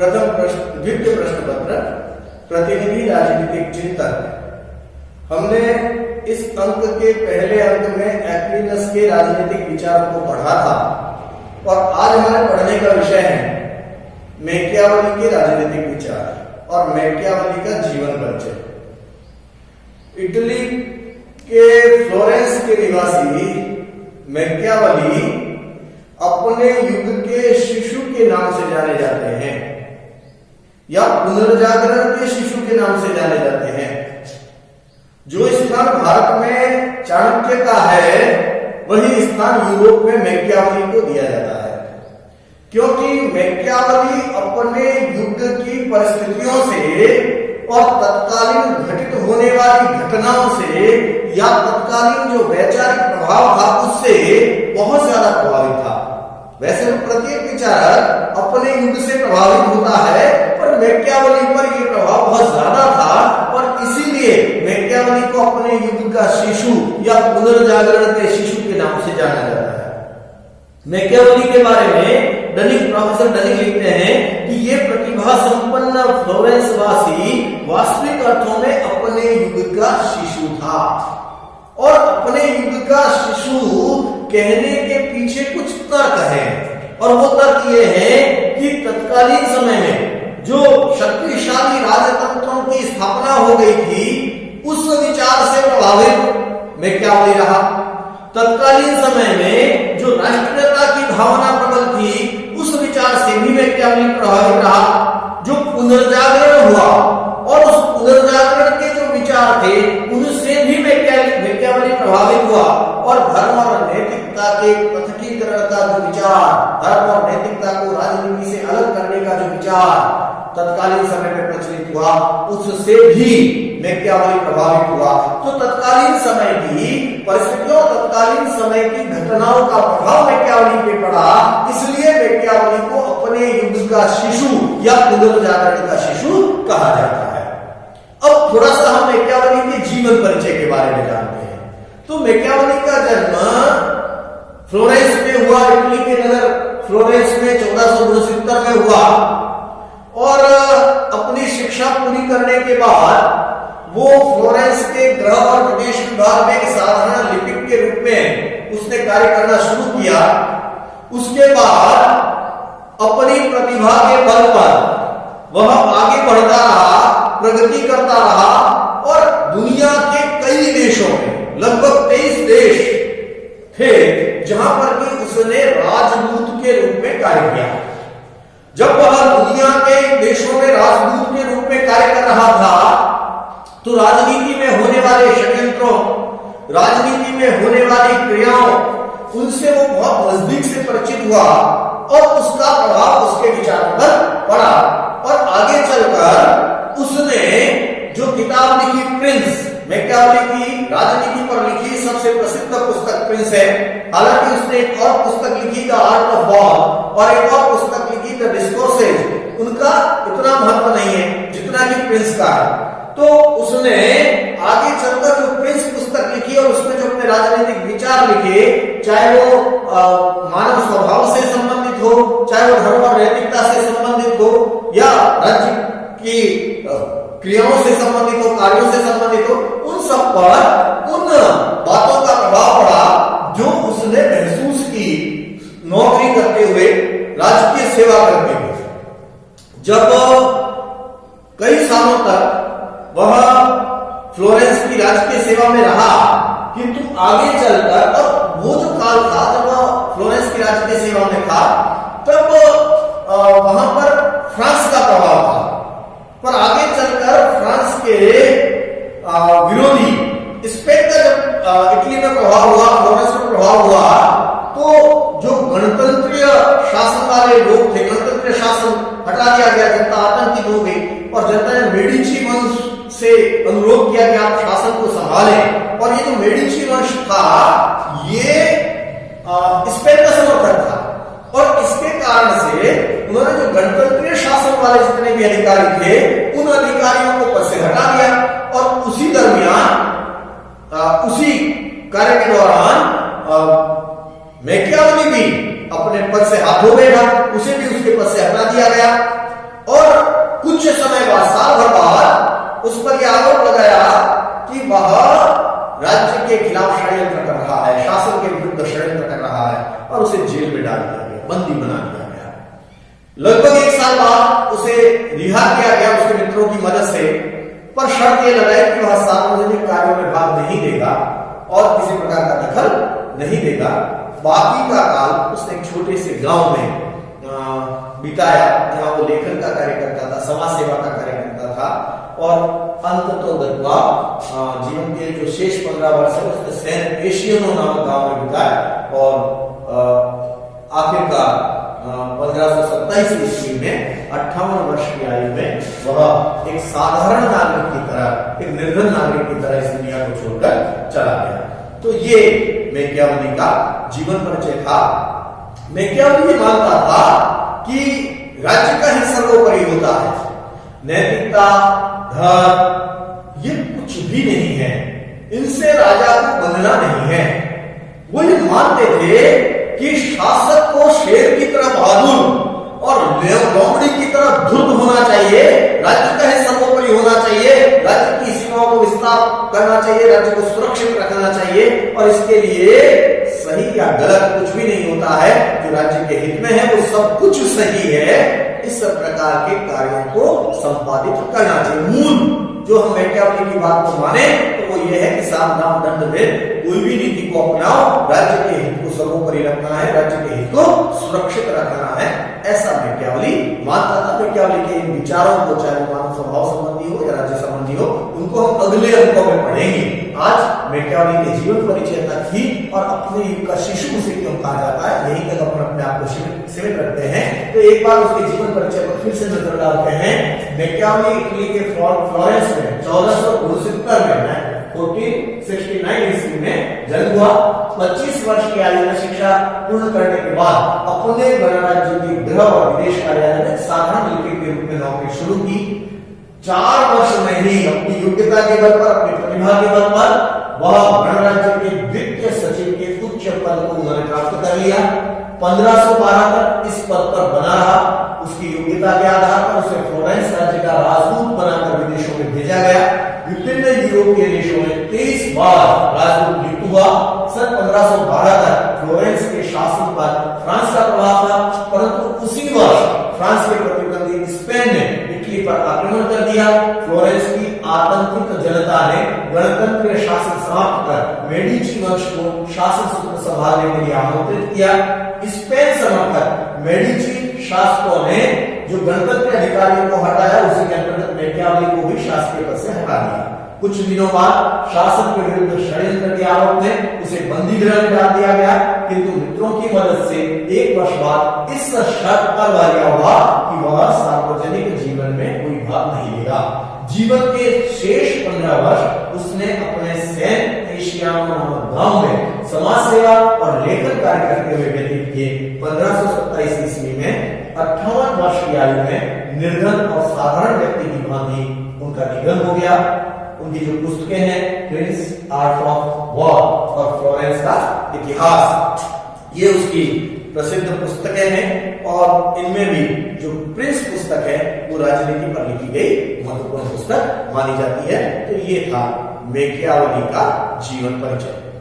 द्वितीय प्रश्न पत्र प्रतिनिधि राजनीतिक चिंतक। हमने इस अंक के पहले अंक में एक्विनस के राजनीतिक विचारों को पढ़ा था और आज हमारे पढ़ने का विषय है मैकियावेली के राजनीतिक विचार और मैकियावेली का जीवन परिचय। इटली के फ्लोरेंस के निवासी मैकियावेली अपने युग के शिशु के नाम से जाने जाते हैं या पुनर्जागरण के शिशु के नाम से जाने जाते हैं। जो स्थान भारत में चाणक्य का है वही स्थान यूरोप में मैकियावेली को दिया जाता है, क्योंकि मैकियावेली अपने युग की परिस्थितियों से और तत्कालीन घटित होने वाली घटनाओं से या तत्कालीन जो वैचारिक प्रभाव था उससे बहुत ज्यादा प्रभावित था। वैसे तो प्रत्येक विचारक अपने युग से प्रभावित होता है, पर मैकियावेली पर यह प्रभाव बहुत ज्यादा था और इसीलिए मैकियावेली को अपने युग का शिशु या पुनर्जागरण के शिशु के नाम से जाना जाता है। मैकियावेली के बारे में प्रोफेसर डनिंग लिखते हैं कि ये प्रतिभा संपन्न फ्लोरेंस वासी वास्तविक अर्थों में अपने युग का शिशु था और अपने युग का शिशु कहने के पीछे कुछ तर्क है और वो तर्क ये है कि तत्कालीन समय में जो शक्तिशाली राजतंत्रों की स्थापना हो गई थी उस विचार से प्रभावित मैकियावेली रहा। तत्कालीन समय में जो राष्ट्रीयता की भावना प्रबल थी उस विचार से भी मैकियावेली प्रभावित रहा। जो पुनर्जागरण हुआ और उस पुनर्जागरण के जो विचार थे उनसे भी मैकियावेली प्रभावित हुआ और धर्म और नैतिकता के पृथकीकरण का जो विचार, धर्म और नैतिकता को राजनीति से अलग करने का जो विचार तत्कालीन समय में प्रचलित हुआ उससे भी मैकियावेली प्रभावित हुआ। तो तत्कालीन समय की परिस्थितियों, तत्कालीन समय की घटनाओं का प्रभाव मैकियावेली पे पड़ा, इसलिए मैकियावेली को अपने युग का शिशु या पुनर्जागरण का शिशु कहा जाता है। अब थोड़ा सा हम मैकियावेली के जीवन परिचय के बारे में जानते हैं। तो मैकियावेली का जन्म फ्लोरेंस में हुआ, इटली के नगर फ्लोरेंस में 1469 में हुआ और अपनी शिक्षा पूरी करने के बाद वो फ्लोरेंस के गृह और प्रदेश विभाग में एक साधारण लिपिक के रूप में उसने कार्य करना शुरू किया। उसके बाद अपनी प्रतिभा के बल पर वह आगे बढ़ता रहा, प्रगति करता रहा और दुनिया के कई देशों में लगभग 23 देश थे जहां पर कि उसने राजदूत के रूप में कार्य किया। जब वह दुनिया के देशों में राजदूत के रूप में कार्य कर रहा था तो राजनीति में होने वाले षड्यंत्रों, राजनीति में होने वाली क्रियाओं, उनसे वो बहुत नजदीक से परिचित हुआ और उसका प्रभाव उसके विचारों पर पड़ा और आगे चलकर उसने जो किताब लिखी प्रिंस, मैकियावेली की राजनीति पर लिखी सबसे प्रसिद्ध पुस्तक प्रिंस है। हालांकि उसने एक और पुस्तक लिखी द आर्ट ऑफ वॉर और एक और पुस्तक लिखी द डिस्कोर्सेज, उनका इतना महत्व नहीं है जितना कि प्रिंस का है। तो उसने आगे चलकर जो प्रिंस पुस्तक लिखी और उसमें जो अपने राजनीतिक विचार लिखे, चाहे वो मानव स्वभाव से संबंधित हो, चाहे वो धर्म और नैतिकता से संबंधित हो या राज्य की क्रियाओं से संबंधित हो, कार्यों से संबंधित हो, उन सब पर उन बातों का प्रभाव पड़ा जो उसने महसूस की नौकरी करते हुए, राजकीय सेवा करते हुए। जब कई सालों तक वह फ्लोरेंस की राजकीय सेवा में रहा, किंतु आगे चलकर अब वो जो काल था जब वह फ्लोरेंस की राजकीय सेवा में था तब वहां पर फ्रांस का प्रभाव था, पर आगे चलकर फ्रांस के विरोधी स्पेन का जब इटली में प्रभाव हुआ, फ्लोरेंस में प्रभाव हुआ, तो जो गणतंत्रीय शासन वाले लोग थे, गणतंत्रीय शासन हटा दिया गया, जनता आतंकित हो गई और जनता ने मेडिची वंश से अनुरोध किया कि आप शासन को संभालें। और ये जो मेडिची वंश था ये स्पेन का समर्थक था और इसके कारण से उन्होंने जो गणतंत्रीय शासन वाले जितने भी अधिकारी थे उन अधिकारियों को पद से हटा दिया और उसी दरमियान उसी कार्य के दौरान मैकियावेली भी अपने पद से हाथ धो बैठा, उसे भी उसके पद से हटा दिया गया। और कुछ समय बाद, साल भर बाद, उस पर यह आरोप लगाया कि वह राज्य के खिलाफ षड्यंत्र कर रहा है, शासन के विरुद्ध षड्यंत्र कर रहा है, और उसे जेल में डाल दिया गया, बंदी बना दिया गया। लगभग 1 साल बाद उसे रिहा किया गया उसके मित्रों की मदद से, पर शर्त यह लगाई कि वह सार्वजनिक कार्यों में भाग नहीं देगा और किसी प्रकार का दखल नहीं देगा। बाकी का काल उसने एक छोटे से गांव में बिताया, जहां वो लेखन का कार्य करता था, समाज सेवा का कार्य करता था, और अंततोगत्वा जीवन के जो शेष 15 वर्ष है उसने सेंट एशियनो नामक गांव में बिताया, और आखिरकार 1527 ईस्वी में 58 वर्ष की आयु में वह एक साधारण नागरिक की तरह, एक निर्धन नागरिक की तरह इस दुनिया को छोड़कर चला गया। तो ये मैकियावेली का जीवन परिचय था। मैकियावेली मानता था कि राज्य का ही सर्वोपरि होता है, नैतिकता, धर्म ये कुछ भी नहीं है, इनसे राजा को बंधना नहीं है। वो ये मानते थे कि शासक को शेर की तरह बहादुर और लोमड़ी की तरह धूर्त होना चाहिए, राज्य का ही सर्वोपरि होना चाहिए, राज्य की सीमाओं को विस्तार करना चाहिए, राज्य को सुरक्षित रखना चाहिए, और इसके लिए सही या गलत कुछ भी नहीं होता है, जो राज्य के हित में है वो सब कुछ सही है। इस प्रकार के कार्यों को संपादित करना चाहिए। मूल जो हम मैकियावेली की बात को माने तो वो ये है कि साम दाम दंड में कोई भी नीति को अपनाओ, राज्य के हित को सर्वोपरि रखना है, राज्य के हित को सुरक्षित रखना है, ऐसा मैकियावेली मानता था। मैकियावेली के इन विचारों को, चाहे वो मानव स्वभाव संबंधी हो या राज्य संबंधी हो, उनको हम अगले अंकों में पढ़ेंगे। आज मैकियावेली के जीवन परिचय तक ही, और अपने युग का शिशु उसे क्यों कहा जाता है, यहीं तक अपने आप को सीमित रखते हैं। तो एक बार उसके जीवन परिचय पर फिर से नजर डालते हैं। मैकियावेली इटली के फ्लोरेंस में 1469 में 1469 ईस्वी में जन्म हुआ। 25 वर्ष की आयु में शिक्षा पूर्ण करने के बाद अपने गणराज्य के गृह और विदेश कार्यालय में साधारण लिपिक के रूप में नौकरी शुरू की। 4 वर्ष में ही अपनी योग्यता के बल पर, अपनी प्रतिभा के बल पर वह गणराज्य के वित्तीय सचिव के उच्च पद को उन्होंने प्राप्त कर लिया। 1512 तक इस पद पर बना रहा। उसकी योग्यता के आधार पर उसे फ्लोरेंस राज्य का राजदूत बनाकर विदेशों में भेजा गया। विभिन्न यूरोपीय देशों में 23 बार राजदूत नियुक्त हुआ। सन 1512 तक फ्लोरेंस के शासन पर फ्रांस का प्रभाव था, परंतु उसी वर्ष फ्रांस के प्रतिद्वंदी स्पेन ने इटली पर आक्रमण कर दिया। फ्लोरेंस की आतंकित जनता ने गणतंत्रीय शासन समाप्त कर मेडिची वंश को शासन सूत्र संभालने के लिए आमंत्रित किया। स्पेन समर्थक मेडिची शासकों ने जो गणतंत्र अधिकारियों को हटाया, उसी के अंतर्गत मैकियावेली को भी शासकीय पद से हटा दिया। कुछ दिनों बाद शासन के विरुद्ध षड्यंत्र के आरोप में उसे बंदी गृह में डाल दिया गया, किंतु मित्रों की मदद से 1 वर्ष बाद इस शर्त पर वह हुआ कि वह सार्वजनिक जीवन में कोई भाग नहीं लेगा। जीवन के शेष 15 वर्ष उसने अपने सेंट एशियनो नामक गांव में समाज सेवा और लेखन कार्य करते हुए व्यतीत किए। 1527 ईस्वी में 58 वर्ष की आयु में निर्धन और साधारण व्यक्ति की भांति उनका निधन हो गया। उनकी जो पुस्तकें हैं, प्रिंस आर्ट ऑफ वॉर और फ्लोरेंस का इतिहास, ये उसकी प्रसिद्ध पुस्तकें हैं, और इनमें भी जो प्रिंस पुस्तक है वो राजनीति पर लिखी गई महत्वपूर्ण पुस्तक मानी जाती है। तो ये था मैकियावेली का जीवन परिचय।